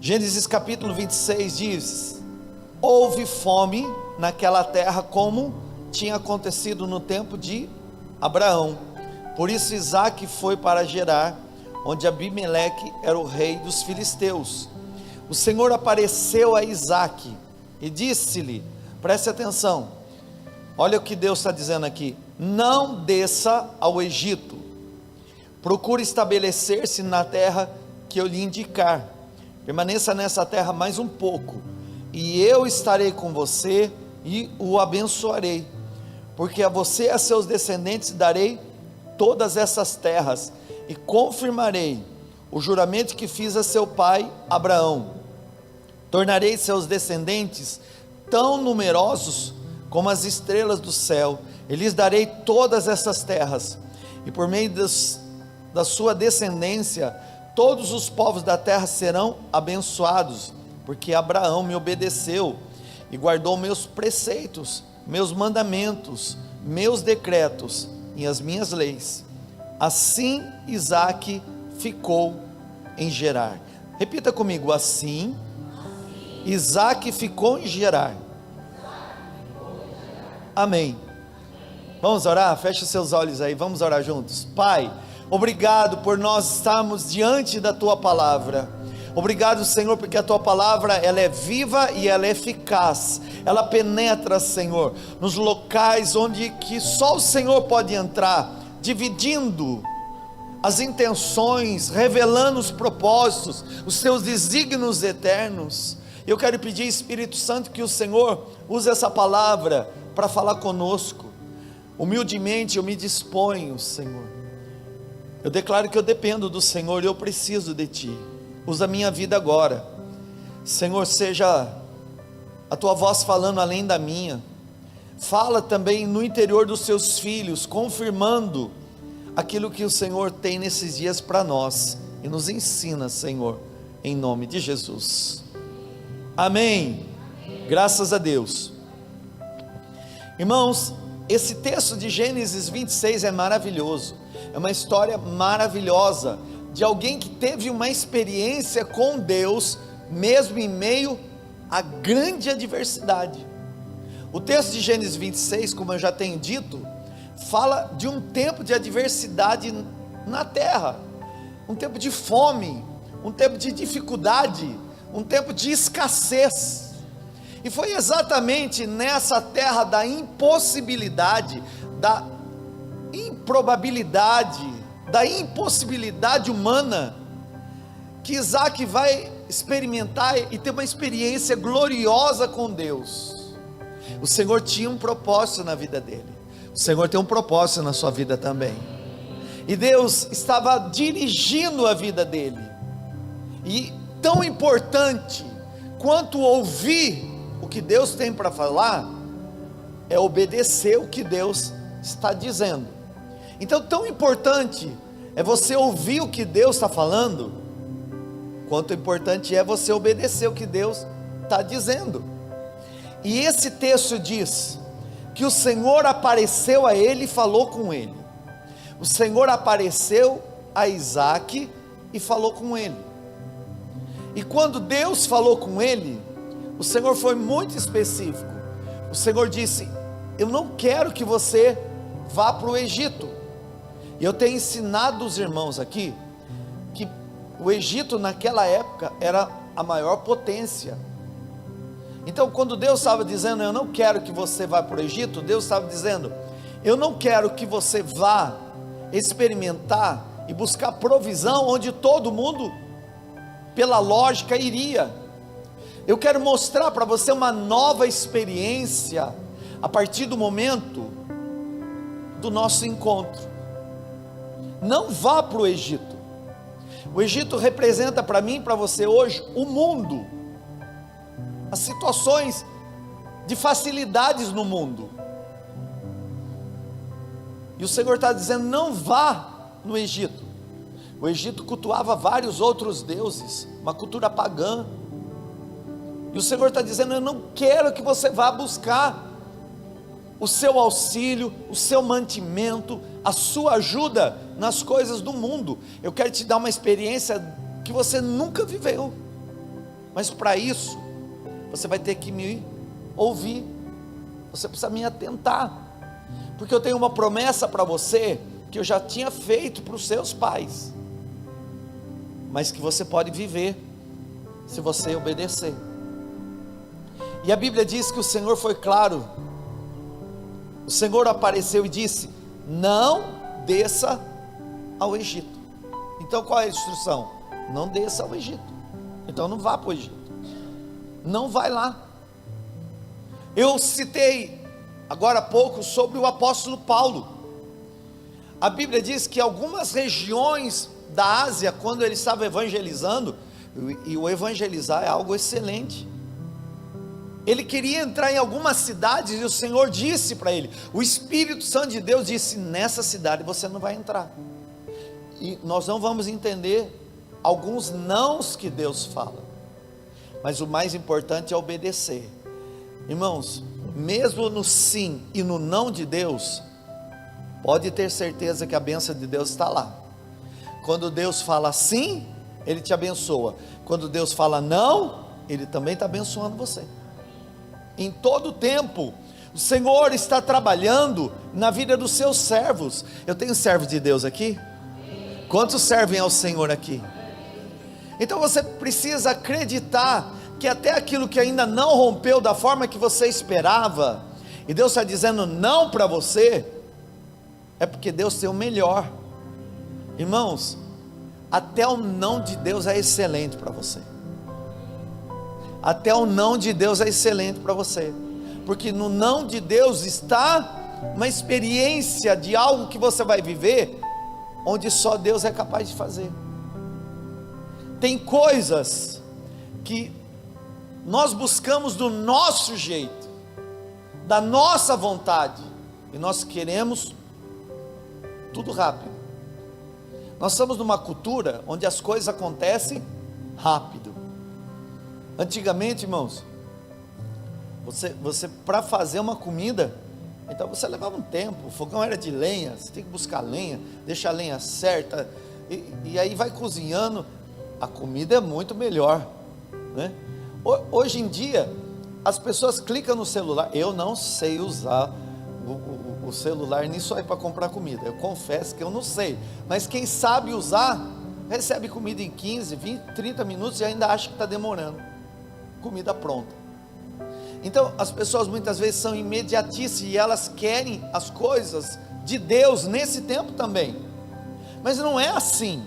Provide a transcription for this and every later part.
Gênesis capítulo 26 diz: houve fome naquela terra, como tinha acontecido no tempo de Abraão. Por isso Isaque foi para Gerar, onde Abimeleque era o rei dos filisteus. O Senhor apareceu a Isaque e disse-lhe, preste atenção, olha o que Deus está dizendo aqui: não desça ao Egito, procure estabelecer-se na terra que eu lhe indicar, permaneça nessa terra mais um pouco, e eu estarei com você e o abençoarei, porque a você e a seus descendentes darei todas essas terras, e confirmarei o juramento que fiz a seu pai Abraão. Tornarei seus descendentes tão numerosos como as estrelas do céu, e lhes darei todas essas terras, e por meio da sua descendência, todos os povos da terra serão abençoados, porque Abraão me obedeceu, e guardou meus preceitos, meus mandamentos, meus decretos, e as minhas leis. Assim Isaque ficou em Gerar. Repita comigo: assim Isaque ficou em Gerar. Amém. Vamos orar? Feche os seus olhos aí, vamos orar juntos. Pai, obrigado por nós estarmos diante da Tua Palavra. Obrigado, Senhor, porque a Tua Palavra, ela é viva e ela é eficaz. Ela penetra, Senhor, nos locais onde que só o Senhor pode entrar, dividindo as intenções, revelando os propósitos, os Seus desígnios eternos. Eu quero pedir, Espírito Santo, que o Senhor use essa palavra para falar conosco. Humildemente eu me disponho, Senhor. Eu declaro que eu dependo do Senhor e eu preciso de Ti. Usa a minha vida agora, Senhor. Seja a Tua voz falando além da minha. Fala também no interior dos Seus filhos, confirmando aquilo que o Senhor tem nesses dias para nós, e nos ensina, Senhor, em nome de Jesus. Amém. Graças a Deus. Irmãos, esse texto de Gênesis 26 é maravilhoso. É uma história maravilhosa de alguém que teve uma experiência com Deus, mesmo em meio a grande adversidade. O texto de Gênesis 26, como eu já tenho dito, fala de um tempo de adversidade na terra, um tempo de fome, um tempo de dificuldade, um tempo de escassez. E foi exatamente nessa terra da impossibilidade, da improbabilidade, da impossibilidade humana, que Isaque vai experimentar e ter uma experiência gloriosa com Deus. O Senhor tinha um propósito na vida dele. O Senhor tem um propósito na sua vida também. E Deus estava dirigindo a vida dele. E tão importante quanto ouvir o que Deus tem para falar, é obedecer o que Deus está dizendo. Então, tão importante é você ouvir o que Deus está falando, quanto importante é você obedecer o que Deus está dizendo. E esse texto diz que o Senhor apareceu a ele e falou com ele. O Senhor apareceu a Isaque e falou com ele. E quando Deus falou com ele, o Senhor foi muito específico. O Senhor disse: eu não quero que você vá para o Egito. E eu tenho ensinado os irmãos aqui, que o Egito naquela época era a maior potência. Então quando Deus estava dizendo: eu não quero que você vá para o Egito, Deus estava dizendo: eu não quero que você vá experimentar e buscar provisão onde todo mundo, pela lógica, iria. Eu quero mostrar para você uma nova experiência, a partir do momento do nosso encontro. Não vá para o Egito. O Egito representa para mim e para você hoje o mundo, as situações de facilidades no mundo. E o Senhor está dizendo: não vá no Egito. O Egito cultuava vários outros deuses, uma cultura pagã. E o Senhor está dizendo: eu não quero que você vá buscar o seu auxílio, o seu mantimento, a sua ajuda nas coisas do mundo. Eu quero te dar uma experiência que você nunca viveu. Mas para isso, você vai ter que me ouvir, você precisa me atentar, porque eu tenho uma promessa para você, que eu já tinha feito para os seus pais, mas que você pode viver, se você obedecer. E a Bíblia diz que o Senhor foi claro, o Senhor apareceu e disse: não desça ao Egito. Então qual é a instrução? Não desça ao Egito. Então não vá para o Egito, não vai lá. Eu citei agora há pouco sobre o apóstolo Paulo. A Bíblia diz que algumas regiões da Ásia, quando ele estava evangelizando, e o evangelizar é algo excelente, ele queria entrar em algumas cidades, e o Senhor disse para ele, o Espírito Santo de Deus disse: nessa cidade você não vai entrar. E nós não vamos entender alguns nãos que Deus fala, mas o mais importante é obedecer. Irmãos, mesmo no sim e no não de Deus, pode ter certeza que a bênção de Deus está lá. Quando Deus fala sim, Ele te abençoa. Quando Deus fala não, Ele também está abençoando você. Em todo tempo, o Senhor está trabalhando na vida dos seus servos. Eu tenho servo de Deus aqui? Quantos servem ao Senhor aqui? Então você precisa acreditar que até aquilo que ainda não rompeu da forma que você esperava, e Deus está dizendo não para você, é porque Deus tem o melhor. Irmãos, até o não de Deus é excelente para você. Até o não de Deus é excelente para você, porque no não de Deus está uma experiência de algo que você vai viver, onde só Deus é capaz de fazer. Tem coisas que nós buscamos do nosso jeito, da nossa vontade, e nós queremos tudo rápido. Nós estamos numa cultura onde as coisas acontecem rápido. Antigamente, irmãos, você para fazer uma comida, então você levava um tempo, o fogão era de lenha, você tem que buscar lenha, deixa a lenha certa, e aí vai cozinhando, a comida é muito melhor, né? Hoje em dia, as pessoas clicam no celular. Eu não sei usar o celular nisso aí para comprar comida, eu confesso que eu não sei, mas quem sabe usar, recebe comida em 15, 20, 30 minutos e ainda acha que está demorando, comida pronta. Então as pessoas muitas vezes são imediatistas e elas querem as coisas de Deus nesse tempo também, mas não é assim.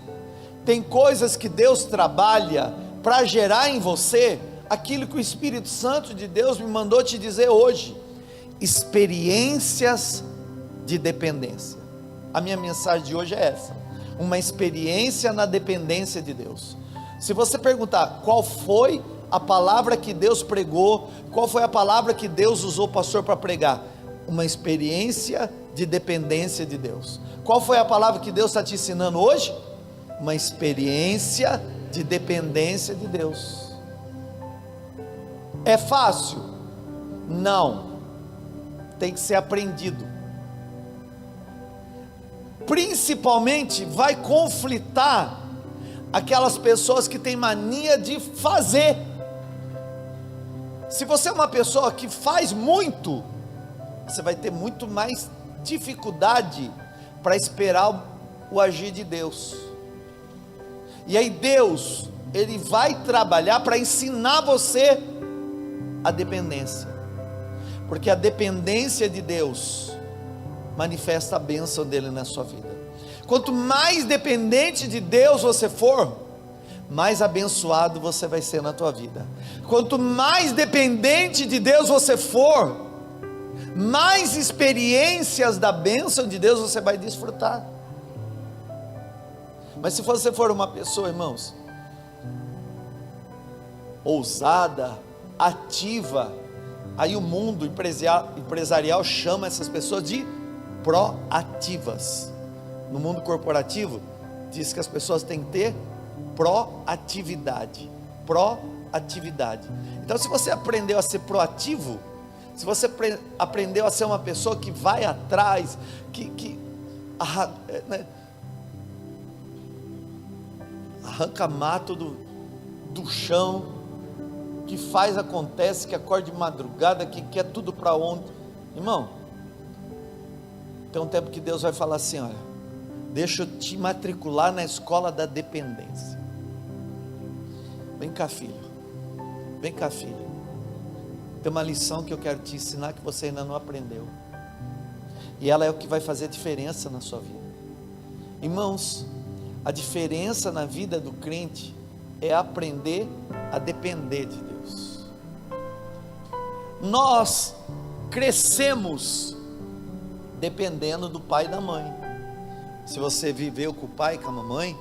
Tem coisas que Deus trabalha para gerar em você aquilo que o Espírito Santo de Deus me mandou te dizer hoje: experiências de dependência. A minha mensagem de hoje é essa: uma experiência na dependência de Deus. Se você perguntar qual foi a palavra que Deus pregou, qual foi a palavra que Deus usou o pastor para pregar, uma experiência de dependência de Deus. Qual foi a palavra que Deus está te ensinando hoje? Uma experiência de dependência de Deus. É fácil? Não, tem que ser aprendido. Principalmente vai conflitar aquelas pessoas que têm mania de fazer. Se você é uma pessoa que faz muito, você vai ter muito mais dificuldade para esperar o agir de Deus. E aí Deus, Ele vai trabalhar para ensinar você a dependência, porque a dependência de Deus manifesta a bênção dele na sua vida. Quanto mais dependente de Deus você for, mais abençoado você vai ser na tua vida. Quanto mais dependente de Deus você for, mais experiências da bênção de Deus você vai desfrutar. Mas se você for uma pessoa, irmãos, ousada, ativa, aí o mundo empresarial chama essas pessoas de proativas. No mundo corporativo, diz que as pessoas têm que ter proatividade. Proatividade. Então, se você aprendeu a ser proativo, se você aprendeu a ser uma pessoa que vai atrás, né, arranca mato do chão, que faz, acontece, que acorda de madrugada, que quer tudo para ontem. Irmão, tem um tempo que Deus vai falar assim: olha, deixa eu te matricular na escola da dependência. Vem cá, filho, vem cá, filho, tem uma lição que eu quero te ensinar que você ainda não aprendeu, e ela é o que vai fazer diferença na sua vida. Irmãos, a diferença na vida do crente é aprender a depender de Deus. Nós crescemos dependendo do pai e da mãe. Se você viveu com o pai e com a mamãe,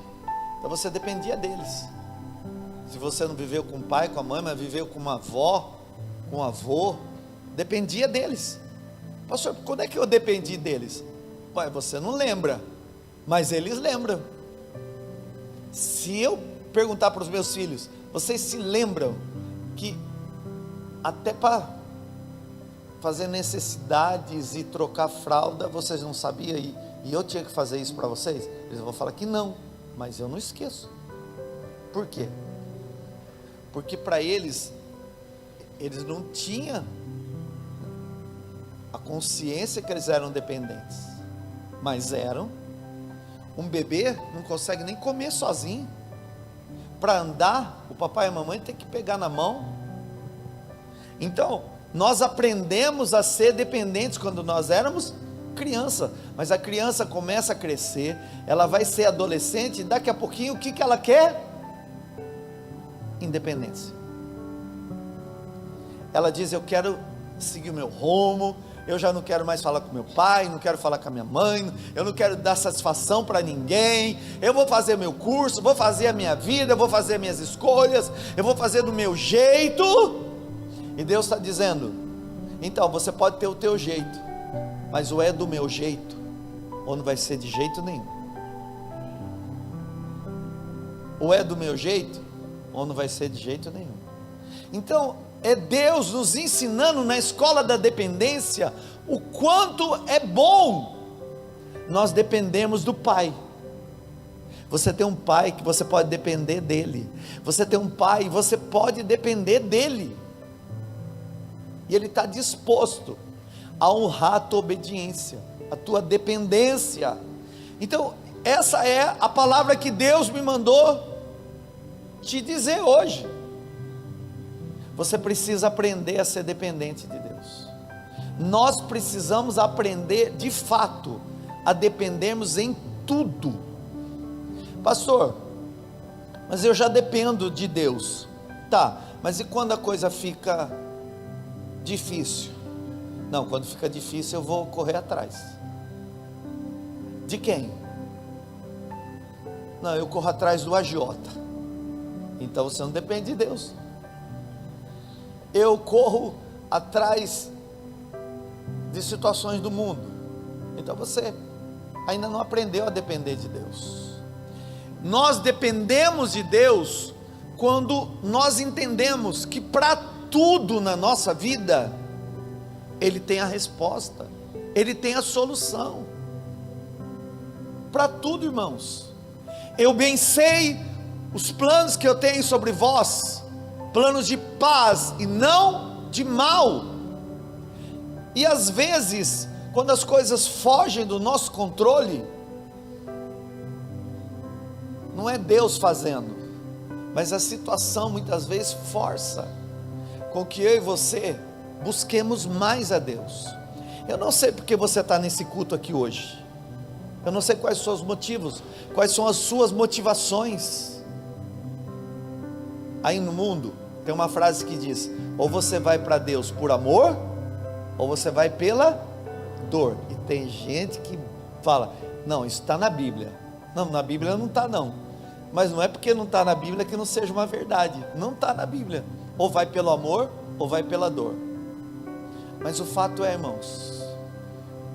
então você dependia deles. Se você não viveu com o pai, com a mãe, mas viveu com uma avó, com um avô, dependia deles. Pastor, quando é que eu dependi deles? Pai, você não lembra, mas eles lembram. Se eu perguntar para os meus filhos, vocês se lembram que até para fazer necessidades e trocar fralda, vocês não sabiam e eu tinha que fazer isso para vocês? Eles vão falar que não, mas eu não esqueço. Por quê? Porque para eles não tinham a consciência que eles eram dependentes, mas eram. Um bebê não consegue nem comer sozinho. Para andar, o papai e a mamãe tem que pegar na mão. Então, nós aprendemos a ser dependentes quando nós éramos criança, mas a criança começa a crescer, ela vai ser adolescente, e daqui a pouquinho o que ela quer? Independência. Ela diz: eu quero seguir o meu rumo, eu já não quero mais falar com meu pai, não quero falar com a minha mãe, eu não quero dar satisfação para ninguém, eu vou fazer meu curso, vou fazer a minha vida, eu vou fazer minhas escolhas, eu vou fazer do meu jeito. E Deus está dizendo: então você pode ter o teu jeito, mas ou é do meu jeito, ou não vai ser de jeito nenhum. Ou é do meu jeito, ou não vai ser de jeito nenhum. Então, é Deus nos ensinando na escola da dependência o quanto é bom nós dependemos do Pai. Você tem um pai que você pode depender dele. Você tem um pai e você pode depender dele. E ele está disposto a honrar a tua obediência, a tua dependência. Então, essa é a palavra que Deus me mandou te dizer hoje. Você precisa aprender a ser dependente de Deus. Nós precisamos aprender de fato a dependermos em tudo. Pastor, mas eu já dependo de Deus. Tá, mas e quando a coisa fica difícil? Não, quando fica difícil eu vou correr atrás. De quem? Não, eu corro atrás do agiota. Então você não depende de Deus. Eu corro atrás de situações do mundo. Então você ainda não aprendeu a depender de Deus. Nós dependemos de Deus quando nós entendemos que para tudo na nossa vida Ele tem a resposta, Ele tem a solução. Para tudo, irmãos. Eu bem sei os planos que eu tenho sobre vós, planos de paz e não de mal. E às vezes, quando as coisas fogem do nosso controle, não é Deus fazendo, mas a situação muitas vezes força com que eu e você busquemos mais a Deus. Eu não sei porque você está nesse culto aqui hoje, eu não sei quais são os motivos, quais são as suas motivações. Aí no mundo tem uma frase que diz: ou você vai para Deus por amor, ou você vai pela dor. E tem gente que fala: não, isso está na Bíblia. Não, na Bíblia não está não. Mas não é porque não está na Bíblia que não seja uma verdade. Não está na Bíblia. Ou vai pelo amor, ou vai pela dor. Mas o fato é, irmãos,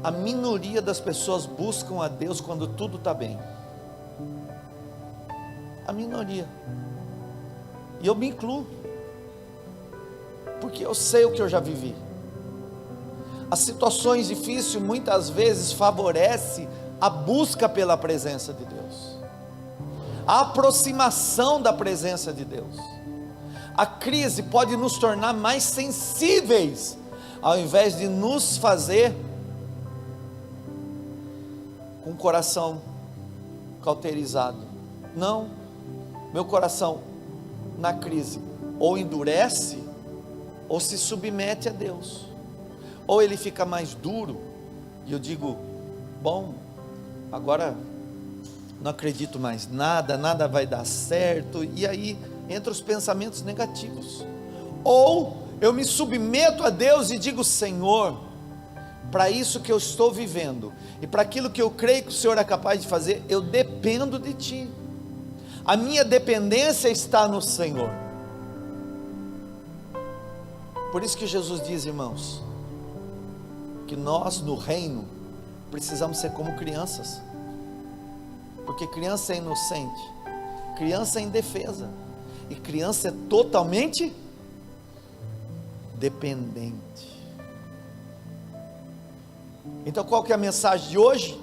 a minoria das pessoas buscam a Deus quando tudo está bem. A minoria. E eu me incluo, porque eu sei o que eu já vivi. As situações difíceis muitas vezes favorecem a busca pela presença de Deus, a aproximação da presença de Deus. A crise pode nos tornar mais sensíveis, ao invés de nos fazer com o coração cauterizado. Não, meu coração na crise ou endurece, ou se submete a Deus, ou ele fica mais duro, e eu digo, bom, agora não acredito mais nada vai dar certo, e aí entra os pensamentos negativos. Ou eu me submeto a Deus e digo, Senhor, para isso que eu estou vivendo, e para aquilo que eu creio que o Senhor é capaz de fazer, eu dependo de Ti, a minha dependência está no Senhor. Por isso que Jesus diz, irmãos, que nós no reino, precisamos ser como crianças, porque criança é inocente, criança é indefesa, e criança é totalmente dependente. Então qual que é a mensagem de hoje?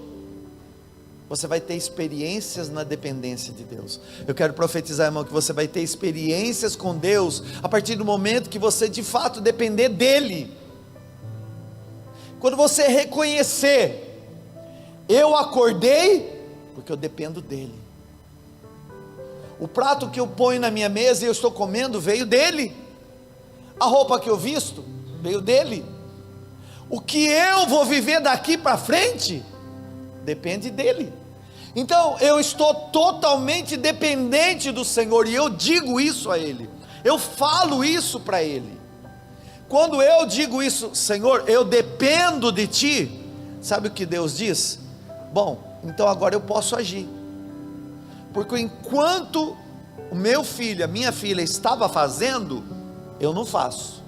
Você vai ter experiências na dependência de Deus. Eu quero profetizar, irmão, que você vai ter experiências com Deus, a partir do momento que você de fato depender dEle. Quando você reconhecer, eu acordei, porque eu dependo dEle. O prato que eu ponho na minha mesa e eu estou comendo, veio dEle. A roupa que eu visto, veio dEle. O que eu vou viver daqui para frente, depende dEle. Então eu estou totalmente dependente do Senhor, e eu digo isso a Ele, eu falo isso para Ele. Quando eu digo isso, Senhor, eu dependo de Ti, sabe o que Deus diz? Bom, então agora eu posso agir, porque enquanto o meu filho, a minha filha estava fazendo, eu não faço,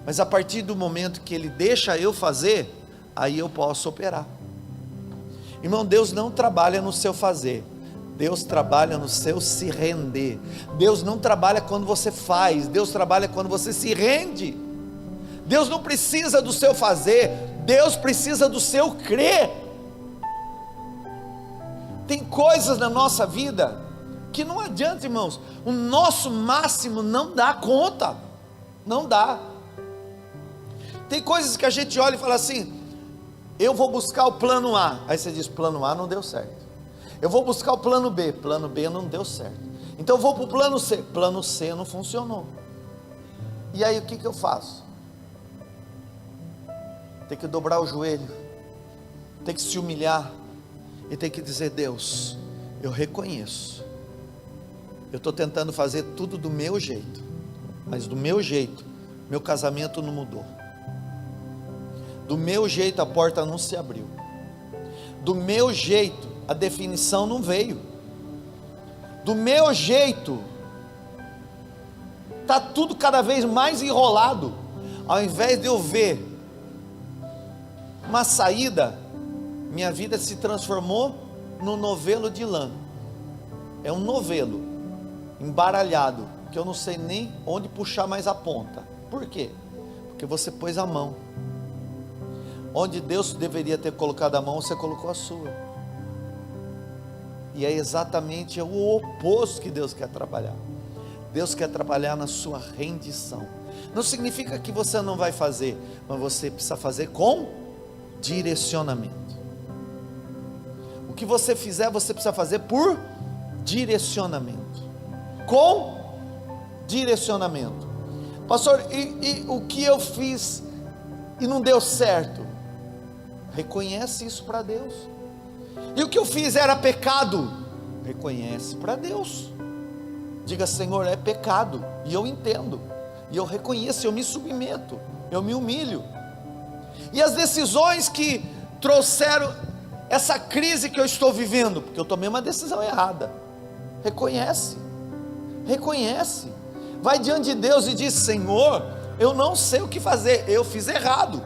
mas a partir do momento que Ele deixa eu fazer, aí eu posso operar. Irmão, Deus não trabalha no seu fazer, Deus trabalha no seu se render. Deus não trabalha quando você faz, Deus trabalha quando você se rende. Deus não precisa do seu fazer, Deus precisa do seu crer. Tem coisas na nossa vida que não adianta, irmãos, o nosso máximo não dá conta, não dá. Tem coisas que a gente olha e fala assim, eu vou buscar o plano A, aí você diz, plano A não deu certo. Eu vou buscar o plano B não deu certo. Então eu vou para o plano C não funcionou. E aí o que eu faço? Tem que dobrar o joelho, tem que se humilhar, e tem que dizer, Deus, eu reconheço, eu estou tentando fazer tudo do meu jeito, mas do meu jeito, meu casamento não mudou. Do meu jeito a porta não se abriu. Do meu jeito a definição não veio. Do meu jeito está tudo cada vez mais enrolado. Ao invés de eu ver uma saída, minha vida se transformou num novelo de lã. É um novelo embaralhado, que eu não sei nem onde puxar mais a ponta. Por quê? Porque você pôs a mão. Onde Deus deveria ter colocado a mão, você colocou a sua. E é exatamente o oposto que Deus quer trabalhar. Deus quer trabalhar na sua rendição. Não significa que você não vai fazer, mas você precisa fazer com direcionamento. O que você fizer, você precisa fazer por direcionamento. Com direcionamento. Pastor, e o que eu fiz e não deu certo? Reconhece isso para Deus. E o que eu fiz era pecado? Reconhece para Deus. Diga, Senhor, é pecado, e eu entendo, e eu reconheço, eu me submeto, eu me humilho. E as decisões que trouxeram essa crise que eu estou vivendo, porque eu tomei uma decisão errada, reconhece, vai diante de Deus e diz, Senhor, eu não sei o que fazer, eu fiz errado,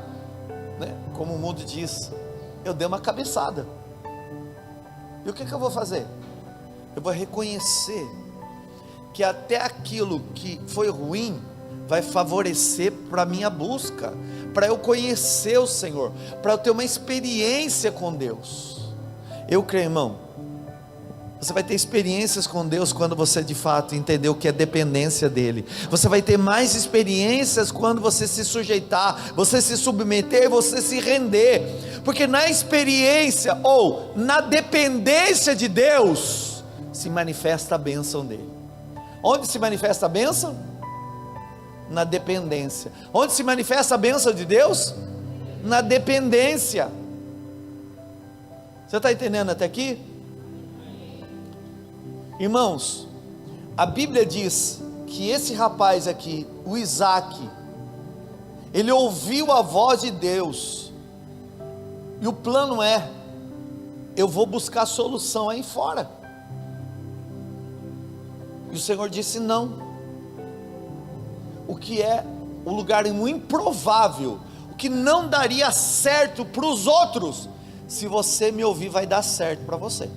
né? Como o mundo diz, eu dei uma cabeçada, e o que eu vou fazer? Eu vou reconhecer que até aquilo que foi ruim vai favorecer para a minha busca, para eu conhecer o Senhor, para eu ter uma experiência com Deus. Eu creio, irmão, Você vai ter experiências com Deus quando você de fato entender o que é dependência dEle. Você vai ter mais experiências quando você se sujeitar, você se submeter, você se render. Porque na experiência ou na dependência de Deus se manifesta a bênção dEle. Onde se manifesta a bênção? Na dependência. Onde se manifesta a bênção de Deus? Na dependência. Você está entendendo até aqui? Irmãos, a Bíblia diz que esse rapaz aqui, o Isaac, ele ouviu a voz de Deus, e o plano é: eu vou buscar solução aí fora. E o Senhor disse não. O que é o lugar improvável, o que não daria certo para os outros, se você me ouvir, vai dar certo para você.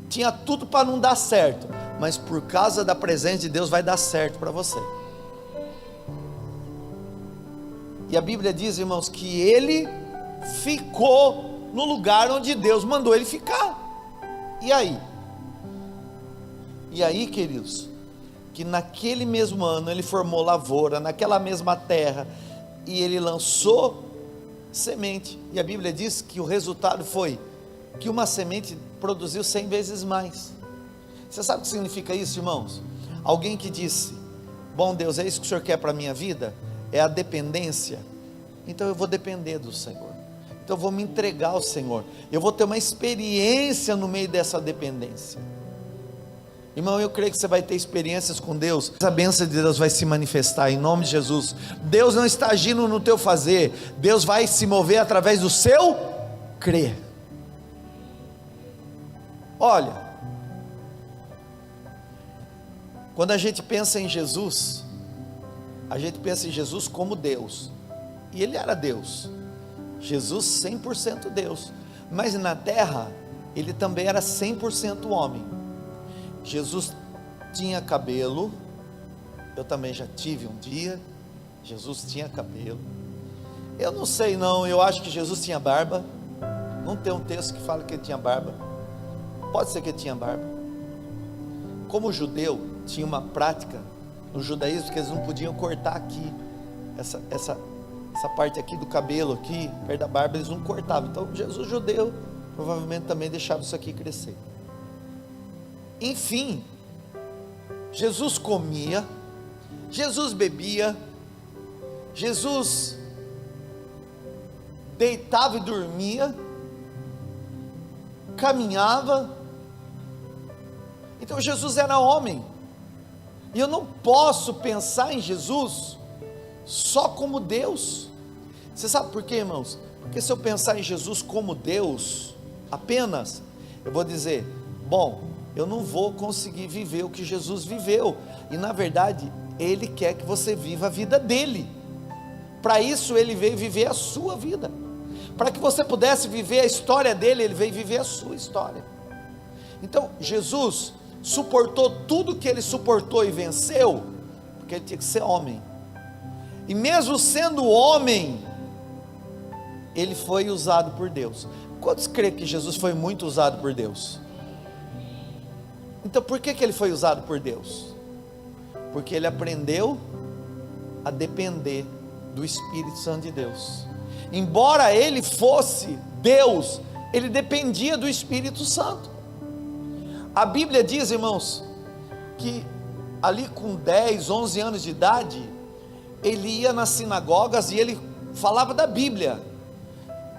Tinha tudo para não dar certo, mas por causa da presença de Deus vai dar certo para você. E a Bíblia diz, irmãos, que ele ficou no lugar onde Deus mandou ele ficar. E aí? E aí, queridos, que naquele mesmo ano ele formou lavoura, naquela mesma terra, e ele lançou semente, e a Bíblia diz que o resultado foi que uma semente produziu 100 vezes mais. Você sabe o que significa isso, irmãos? Alguém que disse: bom Deus, é isso que o Senhor quer para a minha vida? É a dependência. Então eu vou depender do Senhor, então eu vou me entregar ao Senhor, eu vou ter uma experiência no meio dessa dependência. Irmão, eu creio que você vai ter experiências com Deus, a bênção de Deus vai se manifestar em nome de Jesus. Deus não está agindo no teu fazer, Deus vai se mover através do seu crer. Olha, quando a gente pensa em Jesus, a gente pensa em Jesus como Deus, e Ele era Deus, Jesus 100% Deus, mas na terra, Ele também era 100% homem. Jesus tinha cabelo, eu também já tive um dia, Jesus tinha cabelo, eu não sei não, eu acho que Jesus tinha barba, não tem um texto que fala que ele tinha barba, pode ser que ele tinha barba. Como judeu, tinha uma prática no judaísmo, que eles não podiam cortar aqui, essa parte aqui do cabelo, aqui, perto da barba, eles não cortavam, então Jesus judeu, provavelmente também deixava isso aqui crescer. Enfim, Jesus comia, Jesus bebia, Jesus deitava e dormia, caminhava. Então Jesus era homem, e eu não posso pensar em Jesus só como Deus. Você sabe por quê, irmãos? Porque se eu pensar em Jesus como Deus apenas, eu vou dizer: bom, eu não vou conseguir viver o que Jesus viveu, e na verdade, Ele quer que você viva a vida dEle, para isso Ele veio viver a sua vida, para que você pudesse viver a história dEle, Ele veio viver a sua história. Então, Jesus suportou tudo que Ele suportou e venceu, porque Ele tinha que ser homem, e mesmo sendo homem, Ele foi usado por Deus. Quantos creem que Jesus foi muito usado por Deus? Então por que ele foi usado por Deus? Porque ele aprendeu a depender do Espírito Santo de Deus. Embora ele fosse Deus, ele dependia do Espírito Santo. A Bíblia diz, irmãos, que ali com 10, 11 anos de idade, ele ia nas sinagogas e ele falava da Bíblia.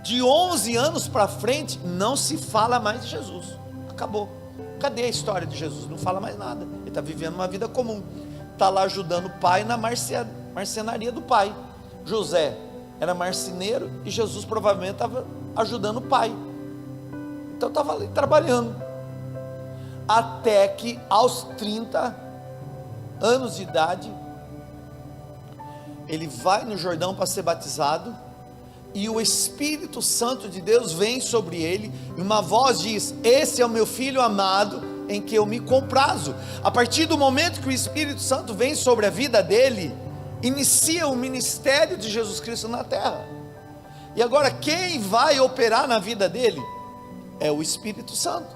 De 11 anos para frente, não se fala mais de Jesus, acabou. Cadê a história de Jesus? Não fala mais nada, ele está vivendo uma vida comum, está lá ajudando o pai na marcenaria do pai. José era marceneiro e Jesus provavelmente estava ajudando o pai, então estava ali trabalhando, até que aos 30 anos de idade, ele vai no Jordão para ser batizado, e o Espírito Santo de Deus vem sobre ele, e uma voz diz: esse é o meu filho amado, em que eu me comprazo. A partir do momento que o Espírito Santo vem sobre a vida dele, inicia o ministério de Jesus Cristo na terra. E agora quem vai operar na vida dele? É o Espírito Santo.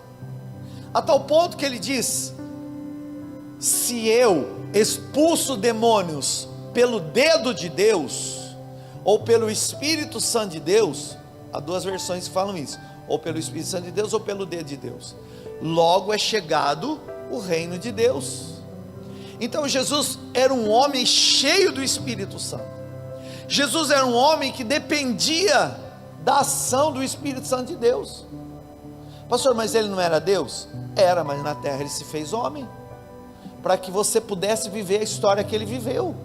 a tal ponto que ele diz: se eu expulso demônios pelo dedo de Deus, ou pelo Espírito Santo de Deus, há duas versões que falam isso, ou pelo Espírito Santo de Deus, ou pelo dedo de Deus, logo é chegado o reino de Deus. Então Jesus era um homem cheio do Espírito Santo. Jesus era um homem que dependia da ação do Espírito Santo de Deus. Pastor, mas ele não era Deus? Era, mas na terra ele se fez homem, para que você pudesse viver a história que ele viveu.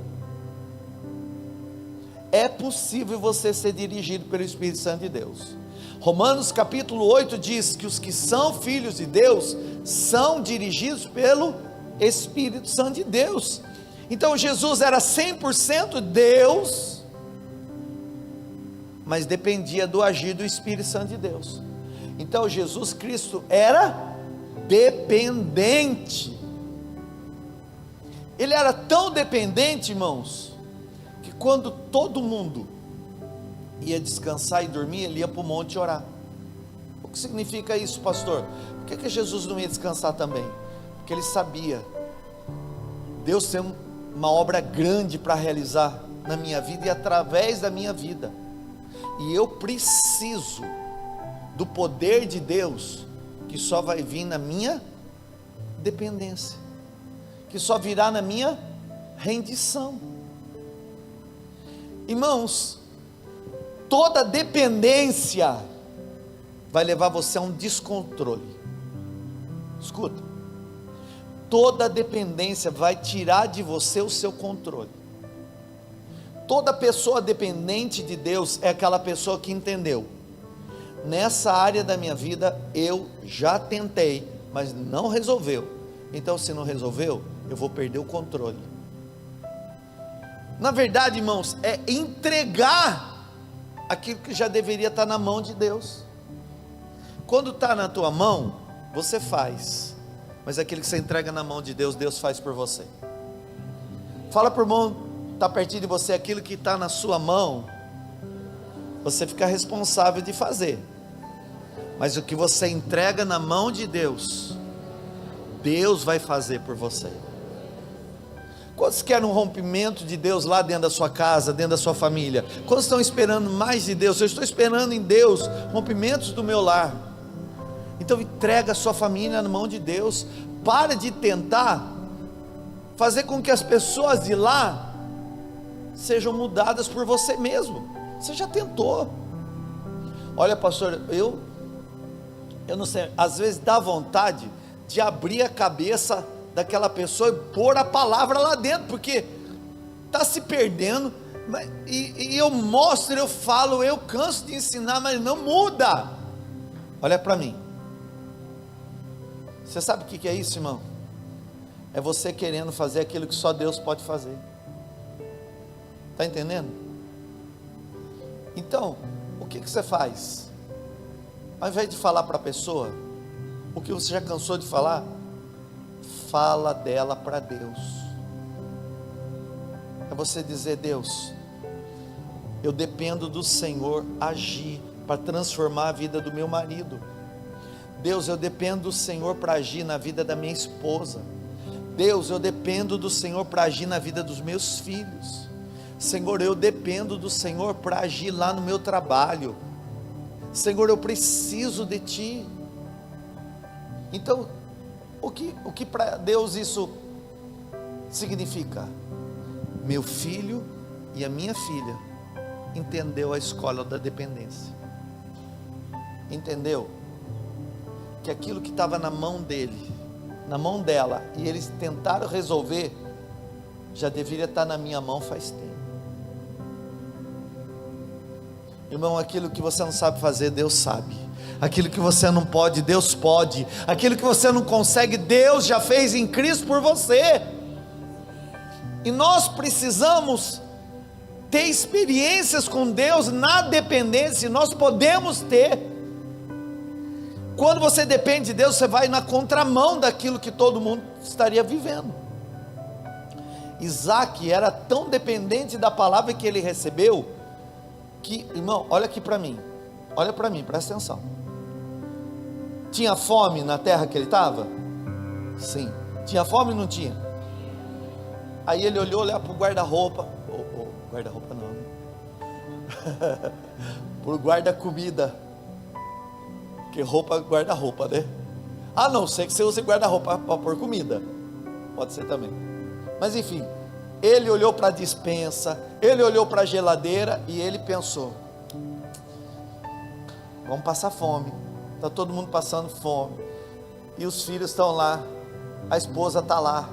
É possível você ser dirigido pelo Espírito Santo de Deus. Romanos capítulo 8 diz que os que são filhos de Deus são dirigidos pelo Espírito Santo de Deus. Então Jesus era 100% Deus, mas dependia do agir do Espírito Santo de Deus. Então Jesus Cristo era dependente. Ele era tão dependente, irmãos, que quando todo mundo ia descansar e dormir, ele ia para o monte orar. O que significa isso, pastor? Por que Jesus não ia descansar também? Porque ele sabia, Deus tem uma obra grande para realizar na minha vida e através da minha vida, e eu preciso do poder de Deus, que só vai vir na minha dependência, que só virá na minha rendição. Irmãos, toda dependência vai levar você a um descontrole. Escuta, toda dependência vai tirar de você o seu controle. Toda pessoa dependente de Deus é aquela pessoa que entendeu: nessa área da minha vida eu já tentei, mas não resolveu. Então, se não resolveu, eu vou perder o controle. Na verdade, irmãos, é entregar aquilo que já deveria estar na mão de Deus. Quando está na tua mão, você faz, mas aquilo que você entrega na mão de Deus, Deus faz por você. Fala para o irmão, está pertinho de você, aquilo que está na sua mão, você fica responsável de fazer, mas o que você entrega na mão de Deus, Deus vai fazer por você. Quantos querem um rompimento de Deus lá dentro da sua casa, dentro da sua família? Quantos estão esperando mais de Deus? Eu estou esperando em Deus rompimentos do meu lar. Então entrega a sua família na mão de Deus. Para de tentar fazer com que as pessoas de lá sejam mudadas por você mesmo. Você já tentou. Olha, pastor, eu não sei, às vezes dá vontade de abrir a cabeça daquela pessoa e pôr a palavra lá dentro, porque está se perdendo, e eu mostro, eu falo, eu canso de ensinar, mas não muda. Olha para mim, você sabe o que é isso, irmão? É você querendo fazer aquilo que só Deus pode fazer. Está entendendo? Então, o que você faz? Ao invés de falar para a pessoa o que você já cansou de falar, fala dela para Deus. É você dizer: Deus, eu dependo do Senhor agir para transformar a vida do meu marido. Deus, eu dependo do Senhor para agir na vida da minha esposa. Deus, eu dependo do Senhor para agir na vida dos meus filhos. Senhor, eu dependo do Senhor para agir lá no meu trabalho. Senhor, eu preciso de Ti. Então, o que para Deus isso significa? Meu filho e a minha filha entendeu a escola da dependência. Entendeu? Que aquilo que estava na mão dele, na mão dela, e eles tentaram resolver, já deveria estar na minha mão faz tempo. Irmão, aquilo que você não sabe fazer, Deus sabe. Aquilo que você não pode, Deus pode. Aquilo que você não consegue, Deus já fez em Cristo por você. E nós precisamos ter experiências com Deus na dependência. Nós podemos ter. Quando você depende de Deus, você vai na contramão daquilo que todo mundo estaria vivendo. Isaac era tão dependente da palavra que ele recebeu, que, irmão, olha aqui para mim, presta atenção. Tinha fome na terra que ele estava? Sim. Tinha fome ou não tinha? Aí ele olhou lá para o guarda-roupa, guarda-roupa não, né? Para o guarda-comida, que roupa guarda-roupa, né? A não ser que você use guarda-roupa para pôr comida, pode ser também, mas enfim, ele olhou para a despensa, ele olhou para a geladeira e ele pensou: vamos passar fome, está todo mundo passando fome, e os filhos estão lá, a esposa está lá.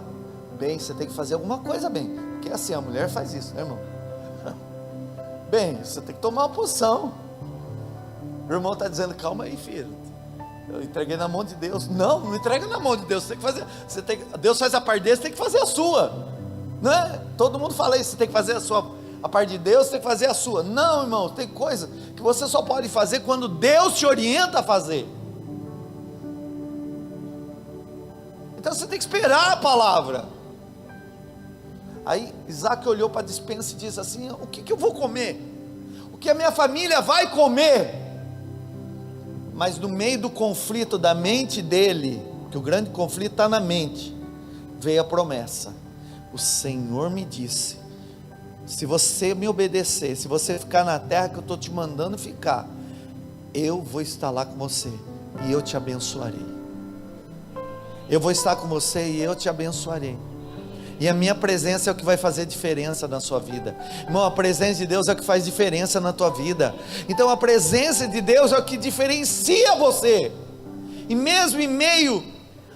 Bem, você tem que fazer alguma coisa, bem, porque assim, a mulher faz isso, né, irmão? Bem, você tem que tomar uma posição. O irmão está dizendo: calma aí, filho, eu entreguei na mão de Deus. Não entrega na mão de Deus, você tem que fazer, Deus faz a parte dele, você tem que fazer a sua, né? Todo mundo fala isso, você tem que fazer a parte de Deus, você tem que fazer a sua. Não, irmão, tem coisa que você só pode fazer quando Deus te orienta a fazer. Então você tem que esperar a palavra. Aí Isaac olhou para a despensa e disse assim: o que eu vou comer? O que a minha família vai comer? Mas no meio do conflito da mente dele, que o grande conflito está na mente, veio a promessa: o Senhor me disse, se você me obedecer, se você ficar na terra que eu estou te mandando ficar, eu vou estar lá com você e eu te abençoarei. Eu vou estar com você e eu te abençoarei. E a minha presença é o que vai fazer diferença na sua vida. Irmão, a presença de Deus é o que faz diferença na tua vida. Então a presença de Deus é o que diferencia você. E mesmo em meio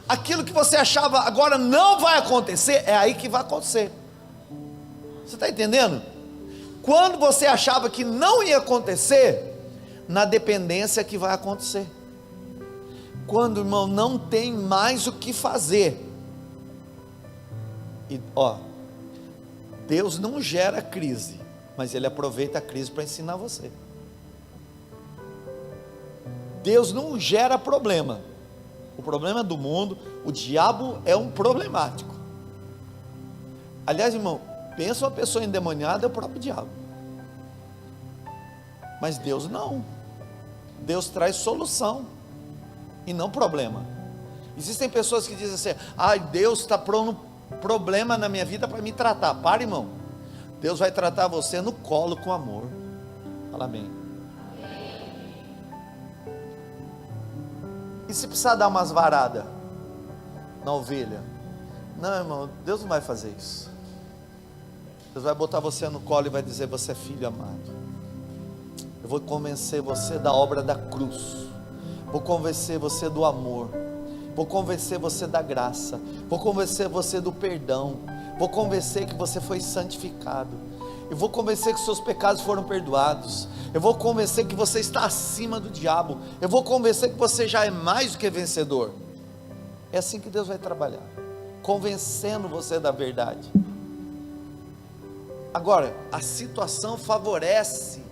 àquilo que você achava agora não vai acontecer, é aí que vai acontecer. Você está entendendo? Quando você achava que não ia acontecer, na dependência que vai acontecer. Quando, irmão, não tem mais o que fazer. E Deus não gera crise, mas Ele aproveita a crise para ensinar você. Deus não gera problema. O problema do mundo, o diabo é um problemático. Aliás, irmão, pensa uma pessoa endemoniada, é o próprio diabo. Mas Deus não. Deus traz solução e não problema. Existem pessoas que dizem assim: Deus está pronto problema na minha vida para me tratar. Para, irmão, Deus vai tratar você no colo com amor. Fala bem. E se precisar dar umas varadas na ovelha? Não, irmão, Deus não vai fazer isso. Deus vai botar você no colo e vai dizer: você é filho amado. Eu vou convencer você da obra da cruz, vou convencer você do amor, vou convencer você da graça, vou convencer você do perdão, vou convencer que você foi santificado, eu vou convencer que seus pecados foram perdoados, eu vou convencer que você está acima do diabo, eu vou convencer que você já é mais do que vencedor. É assim que Deus vai trabalhar, convencendo você da verdade. Agora, a situação favorece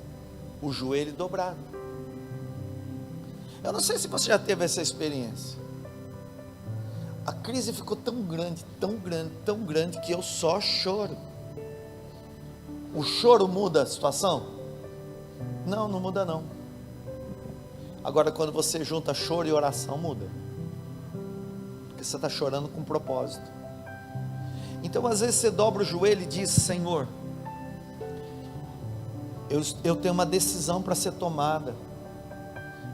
o joelho dobrado. Eu não sei se você já teve essa experiência. A crise ficou tão grande, tão grande, tão grande, que eu só choro. O choro muda a situação? Não, não muda não. Agora, quando você junta choro e oração, muda. Porque você está chorando com propósito. Então, às vezes você dobra o joelho e diz: Senhor, eu tenho uma decisão para ser tomada.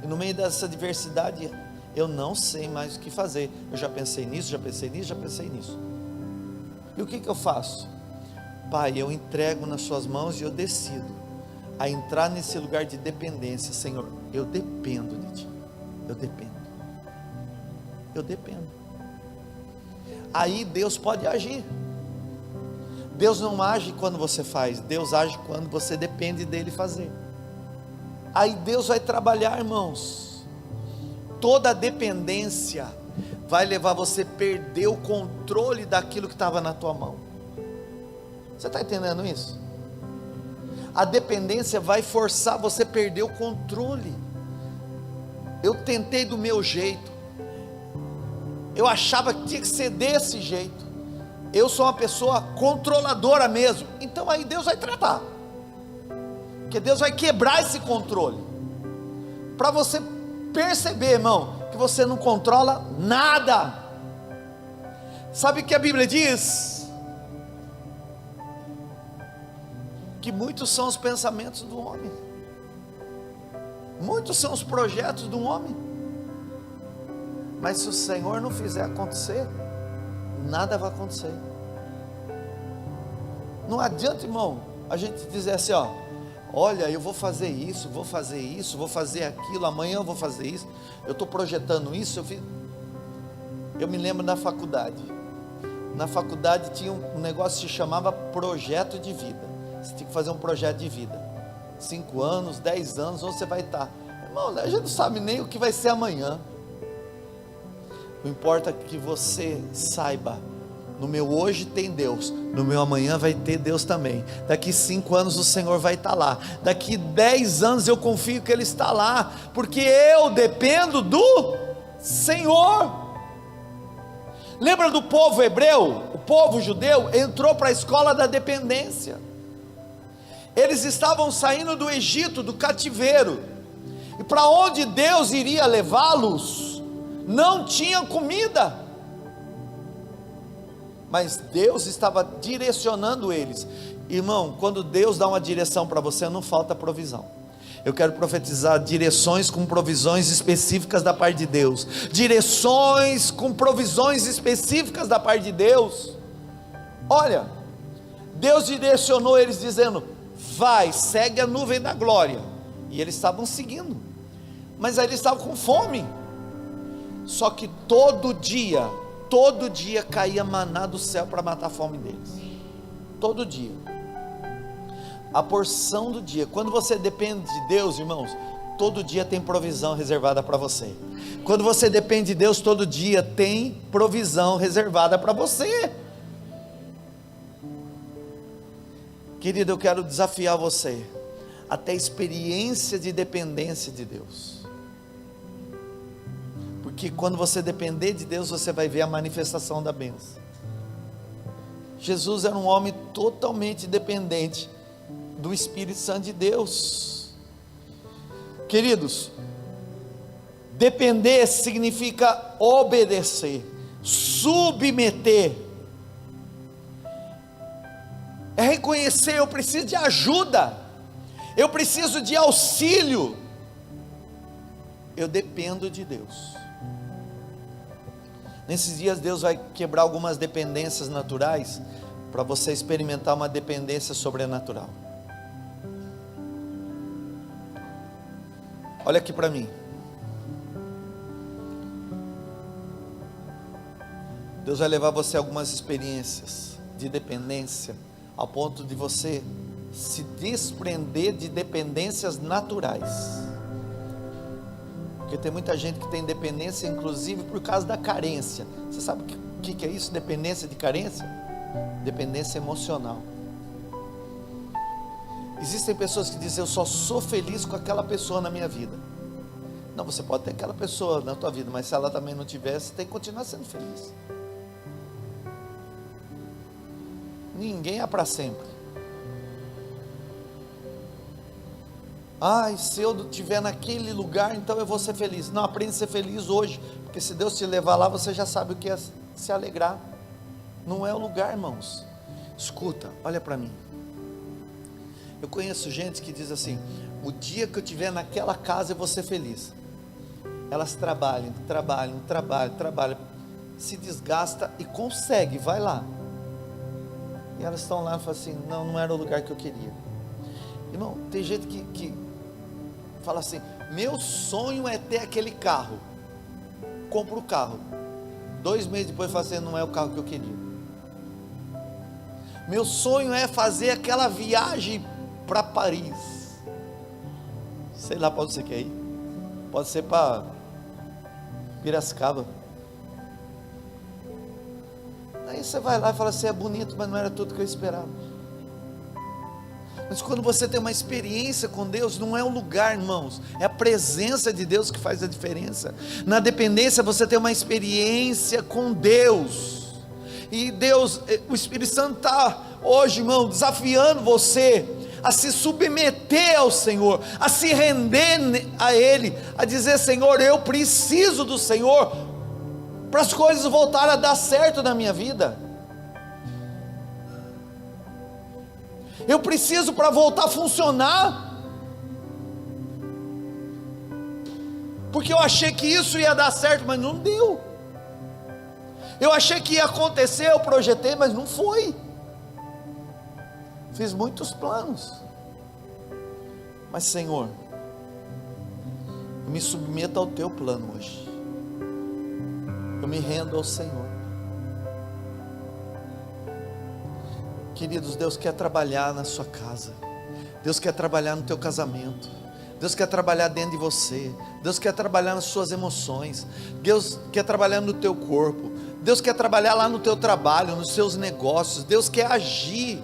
E no meio dessa adversidade, eu não sei mais o que fazer. Eu já pensei nisso, já pensei nisso, já pensei nisso. E o que eu faço? Pai, eu entrego nas suas mãos e eu decido a entrar nesse lugar de dependência. Senhor, eu dependo de Ti. Eu dependo. Aí Deus pode agir. Deus não age quando você faz, Deus age quando você depende dEle fazer. Aí Deus vai trabalhar, irmãos. Toda dependência vai levar você a perder o controle daquilo que estava na tua mão. Você está entendendo isso? A dependência vai forçar você a perder o controle. Eu tentei do meu jeito, eu achava que tinha que ser desse jeito, eu sou uma pessoa controladora mesmo. Então aí Deus vai tratar, porque Deus vai quebrar esse controle, para você perceber, irmão, que você não controla nada. Sabe o que a Bíblia diz? Que muitos são os pensamentos do homem, muitos são os projetos do homem, mas se o Senhor não fizer acontecer, nada vai acontecer. Não adianta, irmão, a gente dizer assim, ó, olha, eu vou fazer isso, vou fazer isso, vou fazer aquilo, amanhã eu vou fazer isso, eu estou projetando isso. Eu me lembro na faculdade tinha um negócio que se chamava projeto de vida. Você tinha que fazer um projeto de vida, 5 anos, 10 anos, onde você vai estar. Irmão, a gente não sabe nem o que vai ser amanhã. O importa é que você saiba, no meu hoje tem Deus, no meu amanhã vai ter Deus também. Daqui 5 anos o Senhor vai estar lá, daqui 10 anos eu confio que Ele está lá, porque eu dependo do Senhor. Lembra do povo hebreu? O povo judeu entrou para a escola da dependência. Eles estavam saindo do Egito, do cativeiro, e para onde Deus iria levá-los, não tinha comida, mas Deus estava direcionando eles. Irmão, quando Deus dá uma direção para você, não falta provisão. Eu quero profetizar direções com provisões específicas da parte de Deus, direções com provisões específicas da parte de Deus. Olha, Deus direcionou eles dizendo, vai, segue a nuvem da glória, e eles estavam seguindo, mas aí eles estavam com fome. Só que todo dia caía maná do céu para matar a fome deles, todo dia, a porção do dia. Quando você depende de Deus, irmãos, todo dia tem provisão reservada para você. Quando você depende de Deus, todo dia tem provisão reservada para você. Querido, eu quero desafiar você a ter experiência de dependência de Deus, porque quando você depender de Deus, você vai ver a manifestação da bênção. Jesus era um homem totalmente dependente do Espírito Santo de Deus. Queridos, depender significa obedecer, submeter, é reconhecer, eu preciso de ajuda, eu preciso de auxílio, eu dependo de Deus. Nesses dias Deus vai quebrar algumas dependências naturais, para você experimentar uma dependência sobrenatural. Olha aqui para mim, Deus vai levar você a algumas experiências de dependência, ao ponto de você se desprender de dependências naturais, porque tem muita gente que tem dependência, inclusive por causa da carência. Você sabe o que é isso? Dependência de carência? Dependência emocional. Existem pessoas que dizem, eu só sou feliz com aquela pessoa na minha vida. Não, você pode ter aquela pessoa na tua vida, mas se ela também não tiver, você tem que continuar sendo feliz. Ninguém é para sempre. Ai, se eu estiver naquele lugar, então eu vou ser feliz. Não, aprende a ser feliz hoje, porque se Deus te levar lá, você já sabe o que é se alegrar. Não é o lugar, irmãos. Escuta, olha para mim. Eu conheço gente que diz assim, o dia que eu estiver naquela casa eu vou ser feliz. Elas trabalham, se desgasta e consegue, vai lá. E elas estão lá e falam assim, não era o lugar que eu queria. Irmão, tem gente que fala assim, meu sonho é ter aquele carro. Compra o carro, 2 meses depois fala assim, não é o carro que eu queria. Meu sonho é fazer aquela viagem para Paris. Sei lá para onde você quer ir. Pode ser para Piracicaba. Aí você vai lá e fala assim, é bonito, mas não era tudo que eu esperava. Mas quando você tem uma experiência com Deus, não é o lugar, irmãos, é a presença de Deus que faz a diferença. Na dependência você tem uma experiência com Deus, e Deus, o Espírito Santo está hoje, irmão, desafiando você a se submeter ao Senhor, a se render a Ele, a dizer: Senhor, eu preciso do Senhor para as coisas voltarem a dar certo na minha vida. Eu preciso para voltar a funcionar, porque eu achei que isso ia dar certo, mas não deu. Eu achei que ia acontecer, eu projetei, mas não foi. Fiz muitos planos, mas Senhor, eu me submeto ao teu plano hoje. Eu me rendo ao Senhor. Queridos, Deus quer trabalhar na sua casa, Deus quer trabalhar no teu casamento, Deus quer trabalhar dentro de você, Deus quer trabalhar nas suas emoções, Deus quer trabalhar no teu corpo, Deus quer trabalhar lá no teu trabalho, nos seus negócios, Deus quer agir.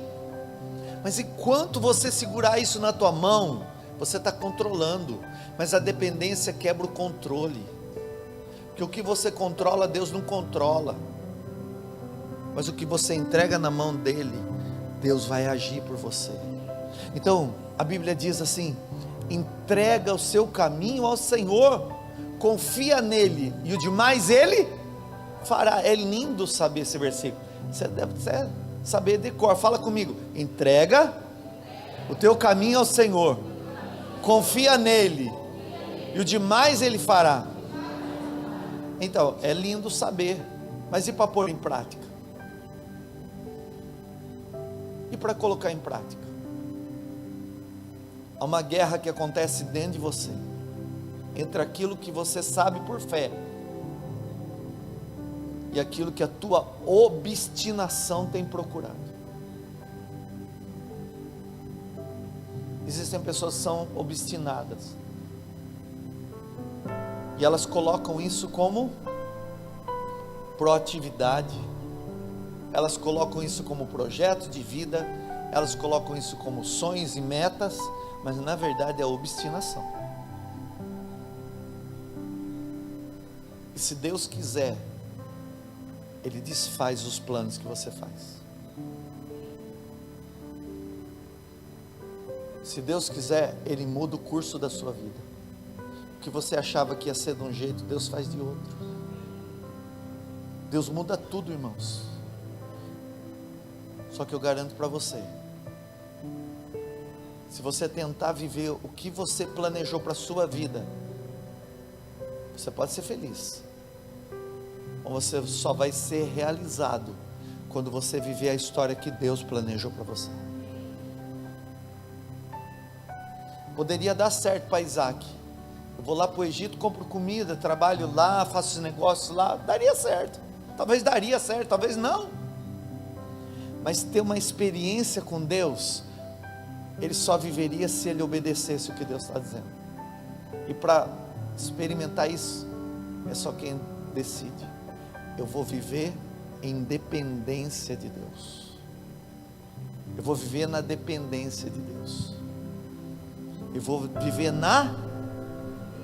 Mas enquanto você segurar isso na tua mão, você está controlando, mas a dependência quebra o controle, porque o que você controla, Deus não controla, mas o que você entrega na mão dele, Deus vai agir por você. Então, a Bíblia diz assim: entrega o seu caminho ao Senhor, confia nele, e o demais ele fará. É lindo saber esse versículo, você deve saber de cor. Fala comigo: entrega o teu caminho ao Senhor, confia nele, e o demais ele fará. Então, é lindo saber, mas e para pôr em prática? E para colocar em prática? Há uma guerra que acontece dentro de você, entre aquilo que você sabe por fé, e aquilo que a tua obstinação tem procurado. Existem pessoas que são obstinadas, e elas colocam isso como proatividade, elas colocam isso como projeto de vida, elas colocam isso como sonhos e metas, mas na verdade é obstinação. E se Deus quiser, Ele desfaz os planos que você faz. Se Deus quiser, Ele muda o curso da sua vida. O que você achava que ia ser de um jeito, Deus faz de outro. Deus muda tudo, irmãos. Só que eu garanto para você, se você tentar viver o que você planejou para a sua vida, você pode ser feliz, ou você só vai ser realizado quando você viver a história que Deus planejou para você. Poderia dar certo para Isaac. Eu vou lá para o Egito, compro comida, trabalho lá, faço os negócios lá, daria certo. Talvez daria certo, talvez não. Mas ter uma experiência com Deus, ele só viveria se ele obedecesse o que Deus está dizendo. E para experimentar isso, é só quem decide: eu vou viver em dependência de Deus, eu vou viver na dependência de Deus, eu vou viver na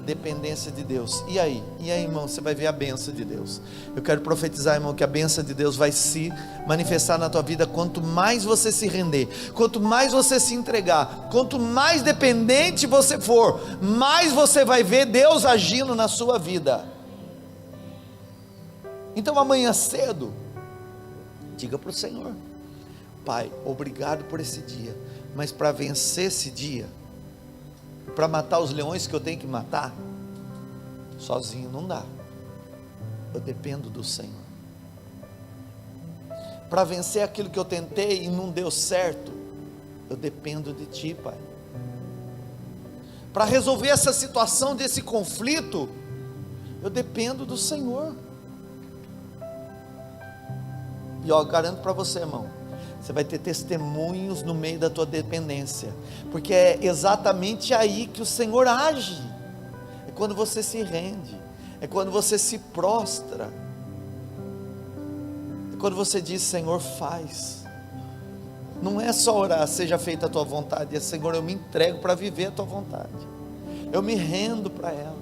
dependência de Deus. E aí, irmão, você vai ver a bênção de Deus. Eu quero profetizar, irmão, que a bênção de Deus vai se manifestar na tua vida quanto mais você se render, quanto mais você se entregar, quanto mais dependente você for, mais você vai ver Deus agindo na sua vida. Então amanhã cedo, diga para o Senhor: Pai, obrigado por esse dia, mas para vencer esse dia, para matar os leões que eu tenho que matar, sozinho não dá, eu dependo do Senhor. Para vencer aquilo que eu tentei e não deu certo, eu dependo de Ti, Pai. Para resolver essa situação, desse conflito, eu dependo do Senhor. E eu garanto para você, irmão, você vai ter testemunhos no meio da tua dependência, porque é exatamente aí que o Senhor age. É quando você se rende, é quando você se prostra, é quando você diz: Senhor, faz. Não é só orar, seja feita a tua vontade, é: Senhor, eu me entrego para viver a tua vontade, eu me rendo para ela.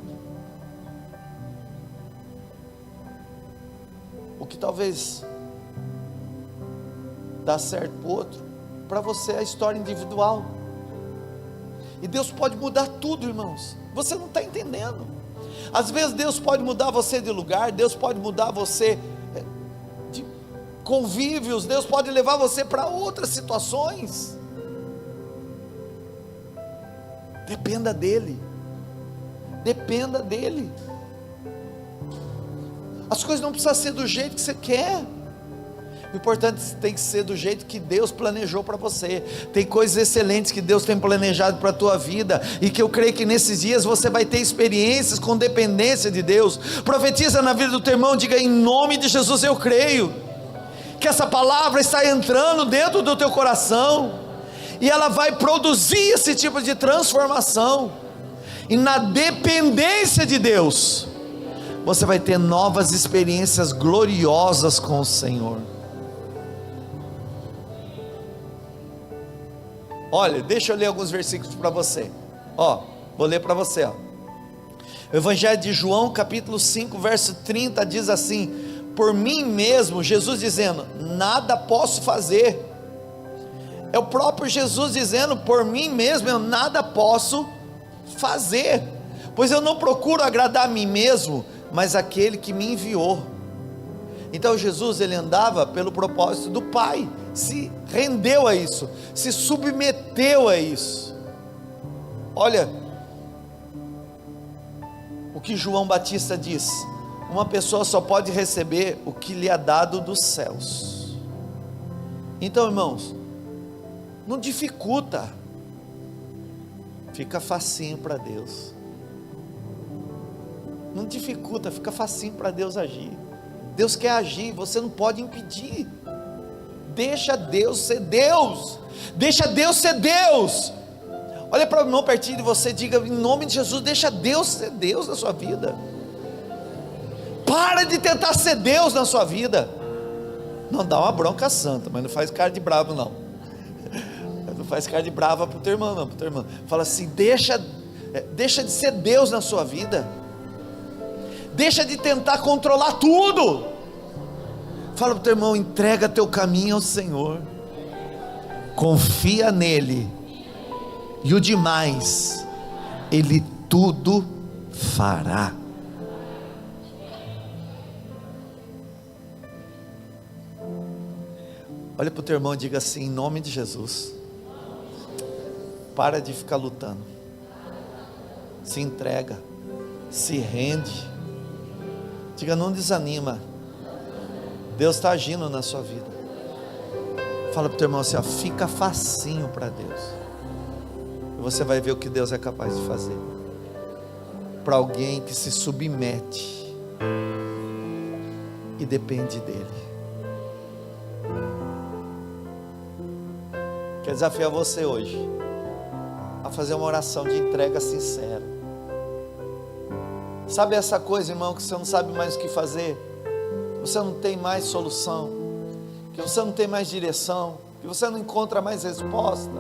O que talvez dá certo para o outro, para você é a história individual, E Deus pode mudar tudo, irmãos. Você não está entendendo. Às vezes Deus pode mudar você de lugar, Deus pode mudar você de convívios, Deus pode levar você para outras situações. Dependa dEle. Dependa dEle. As coisas não precisam ser do jeito que você quer. O importante tem que ser do jeito que Deus planejou para você. Tem coisas excelentes que Deus tem planejado para a tua vida, e que eu creio que nesses dias você vai ter experiências com dependência de Deus. Profetiza na vida do teu irmão, diga: em nome de Jesus eu creio que essa palavra está entrando dentro do teu coração, e ela vai produzir esse tipo de transformação. E na dependência de Deus, você vai ter novas experiências gloriosas com o Senhor. Olha, deixa eu ler alguns versículos para você. Vou ler para você. O Evangelho de João, capítulo 5, verso 30, diz assim: por mim mesmo, Jesus dizendo, nada posso fazer. É o próprio Jesus dizendo: por mim mesmo eu nada posso fazer, pois eu não procuro agradar a mim mesmo, mas aquele que me enviou. Então Jesus, ele andava pelo propósito do Pai, se rendeu a isso, se submeteu a isso. Olha o que João Batista diz: uma pessoa só pode receber o que lhe é dado dos céus. Então, irmãos, não dificulta, fica facinho para Deus. Não dificulta, fica facinho para Deus agir. Deus quer agir, você não pode impedir. Deixa Deus ser Deus. Deixa Deus ser Deus. Olha para o irmão pertinho de você, diga: em nome de Jesus, deixa Deus ser Deus na sua vida. Para de tentar ser Deus na sua vida. Não, dá uma bronca santa, mas não faz cara de bravo não. Não faz cara de brava para o teu irmão não, para o teu irmão. Fala assim: deixa de ser Deus na sua vida. Deixa de tentar controlar tudo. Fala para o teu irmão: entrega teu caminho ao Senhor, confia nele, e o demais Ele tudo fará. Olha para o teu irmão e diga assim: em nome de Jesus, para de ficar lutando, se entrega, se rende. Diga: não desanima, Deus está agindo na sua vida. Fala para o teu irmão assim: fica facinho para Deus, e você vai ver o que Deus é capaz de fazer para alguém que se submete e depende dEle. Quero desafiar você hoje a fazer uma oração de entrega sincera. Sabe essa coisa, irmão, que você não sabe mais o que fazer, que você não tem mais solução, que você não tem mais direção, que você não encontra mais resposta?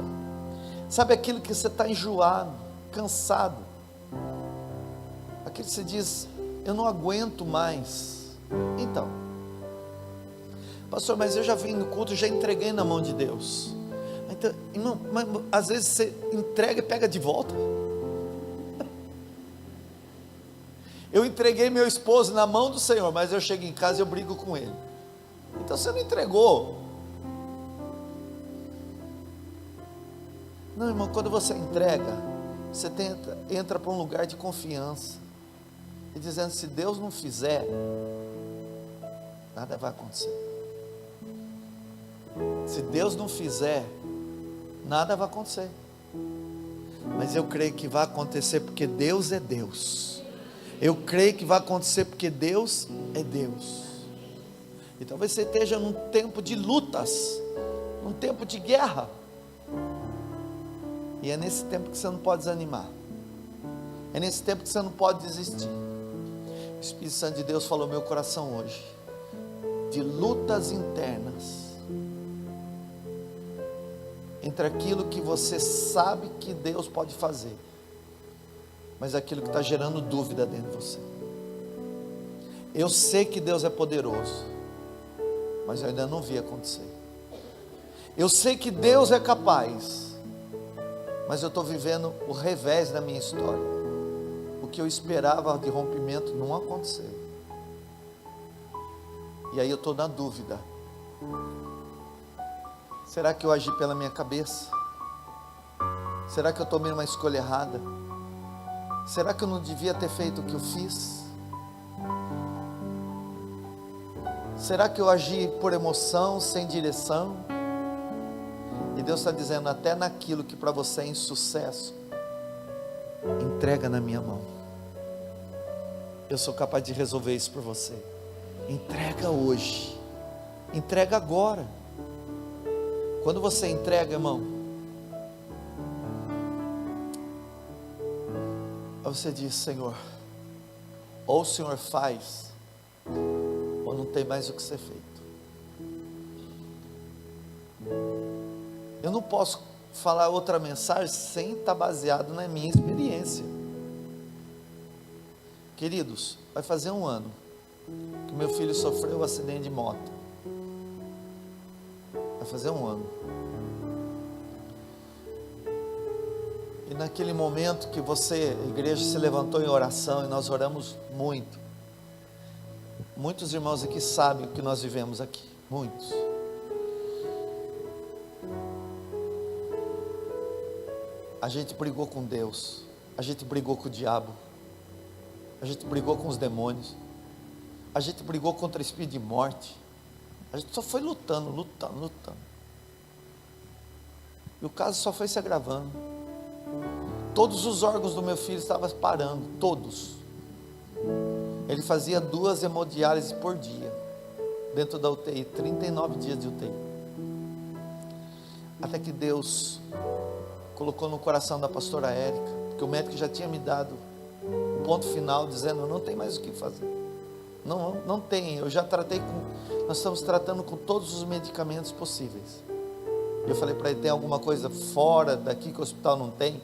Sabe aquilo que você está enjoado, cansado, aquilo que você diz: eu não aguento mais. Então, pastor, mas eu já vim no culto, já entreguei na mão de Deus. Então, irmão, mas às vezes você entrega e pega de volta. Eu entreguei meu esposo na mão do Senhor, mas eu chego em casa e eu brigo com ele. Então você não entregou. Não, irmão, quando você entrega, você entra para um lugar de confiança, e dizendo: se Deus não fizer, nada vai acontecer. Se Deus não fizer, nada vai acontecer. Mas eu creio que vai acontecer porque Deus é Deus. Eu creio que vai acontecer porque Deus é Deus. E talvez você esteja num tempo de lutas, num tempo de guerra, e é nesse tempo que você não pode desanimar, é nesse tempo que você não pode desistir. O Espírito Santo de Deus falou no meu coração hoje, de lutas internas, entre aquilo que você sabe que Deus pode fazer, mas aquilo que está gerando dúvida dentro de você. Eu sei que Deus é poderoso, mas eu ainda não vi acontecer. Eu sei que Deus é capaz, mas eu estou vivendo o revés da minha história. O que eu esperava de rompimento não aconteceu. E aí eu estou na dúvida. Será que eu agi pela minha cabeça? Será que eu tomei uma escolha errada? Será que eu não devia ter feito o que eu fiz? Será que eu agi por emoção, sem direção? E Deus está dizendo, até naquilo que para você é insucesso, entrega na minha mão. Eu sou capaz de resolver isso por você. Entrega hoje. Entrega agora. Quando você entrega, irmão, você diz, Senhor, ou o Senhor faz, ou não tem mais o que ser feito. Eu não posso falar outra mensagem sem estar baseado na minha experiência. Queridos, vai fazer 1 ano que meu filho sofreu um acidente de moto. Vai fazer 1 ano. E naquele momento que a igreja se levantou em oração, e nós oramos muito. Muitos irmãos aqui sabem o que nós vivemos aqui. Muitos. A gente brigou com Deus. A gente brigou com o diabo. A gente brigou com os demônios. A gente brigou contra o espírito de morte. A gente só foi lutando. E o caso só foi se agravando. Todos os órgãos do meu filho estavam parando, todos. Ele fazia 2 hemodiálises por dia, dentro da UTI, 39 dias de UTI. Até que Deus colocou no coração da pastora Érica, porque o médico já tinha me dado o ponto final, dizendo, não tem mais o que fazer. Não tem, eu já tratei nós estamos tratando com todos os medicamentos possíveis. Eu falei para ele, tem alguma coisa fora daqui que o hospital não tem?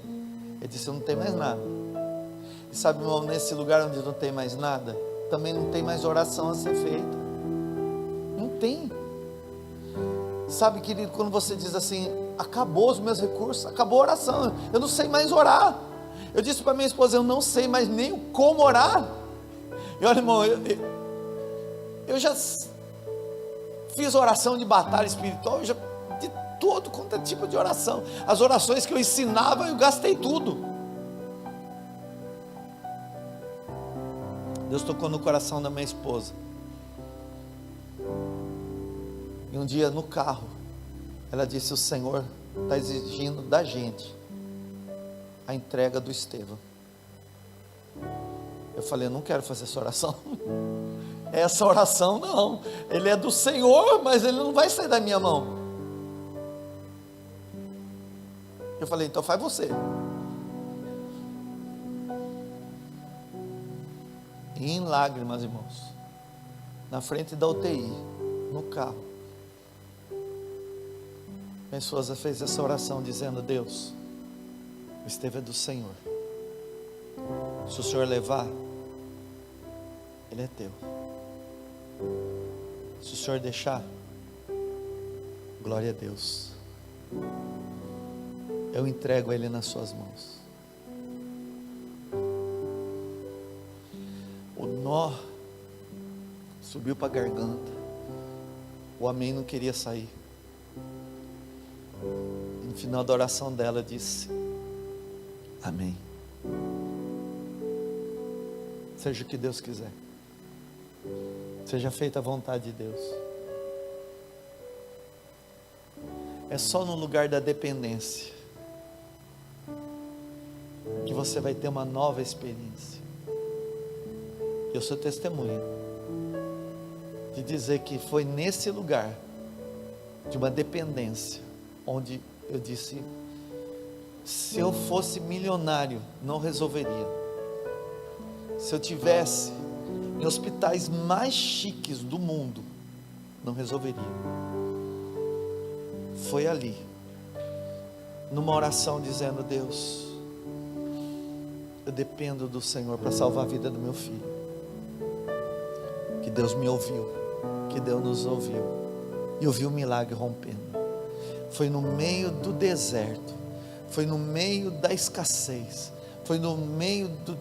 Ele disse, não tem mais nada. E sabe, irmão, nesse lugar onde não tem mais nada, também não tem mais oração a ser feita. Não tem. Sabe, querido, quando você diz assim, acabou os meus recursos, acabou a oração, eu não sei mais orar. Eu disse para minha esposa, eu não sei mais nem como orar. E olha, irmão, eu já fiz oração de batalha espiritual, de todo quanto é tipo de oração. As orações que eu ensinava, eu gastei tudo. Deus tocou no coração da minha esposa. E um dia no carro, ela disse, o Senhor está exigindo da gente a entrega do Estevão. Eu falei, eu não quero fazer essa oração. Essa oração não. Ele é do Senhor, mas ele não vai sair da minha mão. Eu falei, então faz você. E em lágrimas, irmãos, na frente da UTI, no carro, minha esposa fez essa oração dizendo, Deus, o Estevão é do Senhor. Se o Senhor levar, ele é teu. Se o Senhor deixar, glória a Deus. Eu entrego ele nas suas mãos. O nó subiu para a garganta. O amém não queria sair. E no final da oração dela disse, amém. Seja o que Deus quiser. Seja feita a vontade de Deus. É só no lugar da dependência que você vai ter uma nova experiência. Eu sou testemunha de dizer que foi nesse lugar de uma dependência onde eu disse, se eu fosse milionário não resolveria. Se eu tivesse em hospitais mais chiques do mundo não resolveria. Foi ali, numa oração dizendo, Deus, eu dependo do Senhor para salvar a vida do meu filho. Que Deus me ouviu, que Deus nos ouviu e ouviu o milagre rompendo. Foi no meio do deserto, foi no meio da escassez, foi no meio do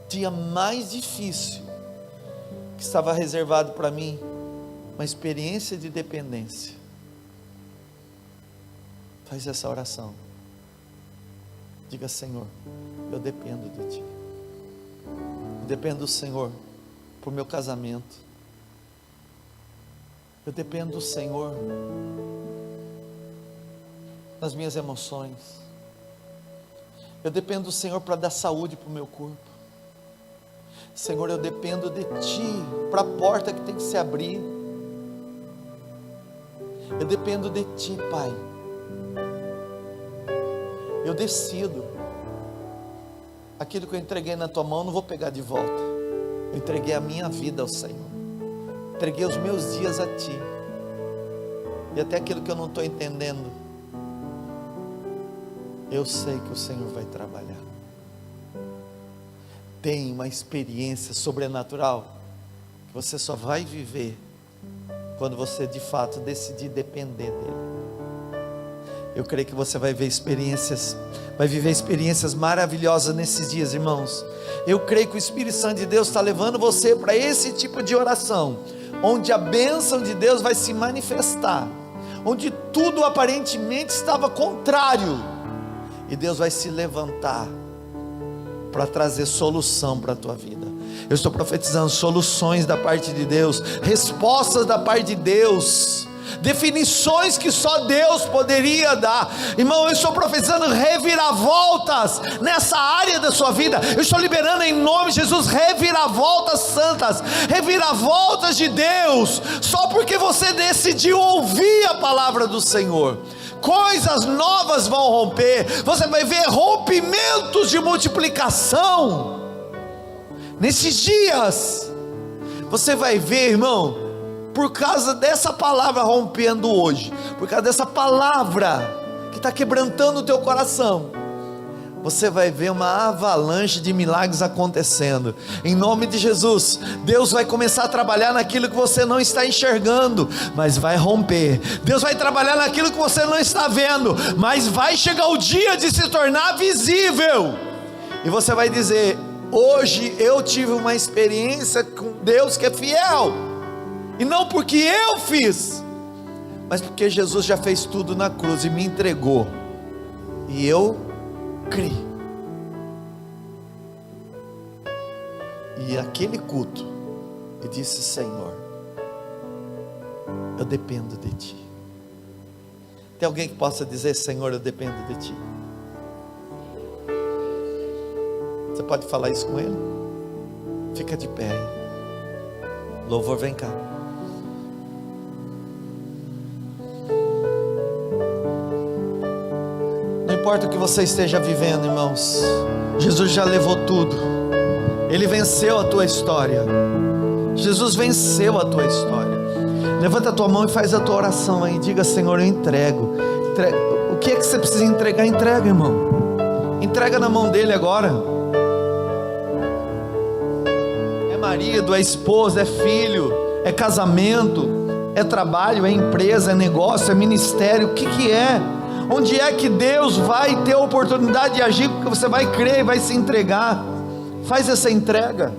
dia mais difícil, que estava reservado para mim uma experiência de dependência. Faz essa oração, diga: Senhor, eu dependo de Ti, eu dependo do Senhor para o meu casamento, eu dependo do Senhor nas minhas emoções, eu dependo do Senhor para dar saúde para o meu corpo. Senhor, eu dependo de Ti para a porta que tem que se abrir. Eu dependo de Ti, Pai. Eu decido, aquilo que eu entreguei na Tua mão, não vou pegar de volta. Eu entreguei a minha vida ao Senhor, entreguei os meus dias a Ti, e até aquilo que eu não estou entendendo, eu sei que o Senhor vai trabalhar. Tem uma experiência sobrenatural que você só vai viver quando você de fato decidir depender dEle. Eu creio que você vai viver experiências maravilhosas nesses dias, irmãos. Eu creio que o Espírito Santo de Deus está levando você para esse tipo de oração, onde a bênção de Deus vai se manifestar, onde tudo aparentemente estava contrário, e Deus vai se levantar para trazer solução para a tua vida. Eu estou profetizando soluções da parte de Deus, respostas da parte de Deus, definições que só Deus poderia dar. Irmão, eu estou profetizando reviravoltas nessa área da sua vida. Eu estou liberando em nome de Jesus reviravoltas santas, reviravoltas de Deus, só porque você decidiu ouvir a palavra do Senhor. Coisas novas vão romper, você vai ver rompimentos de multiplicação nesses dias. Você vai ver, irmão, por causa dessa palavra rompendo hoje, por causa dessa palavra que está quebrantando o teu coração, você vai ver uma avalanche de milagres acontecendo, em nome de Jesus. Deus vai começar a trabalhar naquilo que você não está enxergando, mas vai romper. Deus vai trabalhar naquilo que você não está vendo, mas vai chegar o dia de se tornar visível, e você vai dizer: hoje eu tive uma experiência com Deus que é fiel, e não porque eu fiz, mas porque Jesus já fez tudo na cruz e me entregou, e eu criei. E aquele culto, eu disse: Senhor, eu dependo de Ti. Tem alguém que possa dizer: Senhor, eu dependo de Ti? Você pode falar isso com Ele? Fica de pé aí. Louvor, vem cá. Não importa o que você esteja vivendo, irmãos, Jesus já levou tudo. Ele venceu a tua história. Jesus venceu a tua história. Levanta a tua mão e faz a tua oração aí. Diga: Senhor, eu entrego. O que é que você precisa entregar? Entrega, irmão. Entrega na mão dele agora. É marido, é esposa, é filho, é casamento, é trabalho, é empresa, é negócio, é ministério. O que é? Onde é que Deus vai ter a oportunidade de agir? Porque você vai crer e vai se entregar. Faz essa entrega.